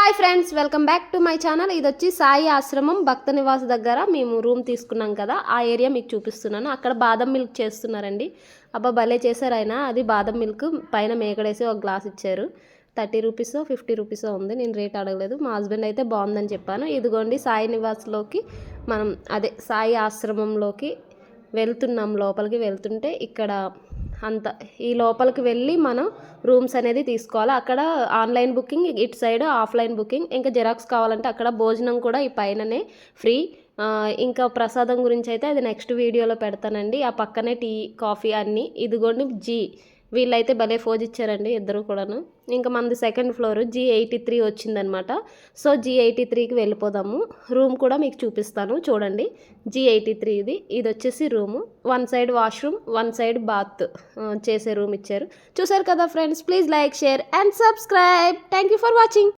Hi friends, welcome back to my channel. ఇది వచ్చి సాయి ఆశ్రమం భక్త నివాస్ దగ్గర మేము రూమ్ తీసుకున్నాం కదా, ఆ ఏరియా మీకు చూపిస్తున్నాను. అక్కడ బాదం మిల్క్ చేస్తున్నారండి. అబ్బా భలే చేశారు ఆయన. అది బాదం మిల్క్ పైన మేకడేసి ఒక గ్లాస్ ఇచ్చారు. 30 రూపీసో 50 రూపీసో ఉంది. నేను రేట్ అడగలేదు. మా హస్బెండ్ అయితే బాగుందని చెప్పాను. ఇదిగోండి సాయి నివాస్లోకి మనం సాయి ఆశ్రమంలోకి వెళ్తున్నాం. లోపలికి వెళ్తుంటే ఇక్కడ ఈ లోపలికి వెళ్ళి మనం రూమ్స్ అనేది తీసుకోవాలి. అక్కడ ఆన్లైన్ బుకింగ్, ఇటు సైడ్ ఆఫ్లైన్ బుకింగ్. ఇంకా జిరాక్స్ కావాలంటే అక్కడ భోజనం కూడా ఈ పైననే ఫ్రీ. ఇంకా ప్రసాదం గురించి అయితే అది నెక్స్ట్ వీడియోలో పెడతానండి. ఆ పక్కనే టీ కాఫీ అన్నీ. ఇదిగోండి వీళ్ళైతే భలే ఫోజ్ ఇచ్చారండి ఇద్దరు కూడాను. ఇంకా మనది సెకండ్ ఫ్లోర్ G83 వచ్చిందనమాట. సో G83కి వెళ్ళిపోదాము. రూమ్ కూడా మీకు చూపిస్తాను చూడండి. G83 ఇది వచ్చేసి room. 1 side washroom, 1 side bath చేసే రూమ్ ఇచ్చారు. చూసారు కదా friends, please like, share and subscribe. Thank you for watching.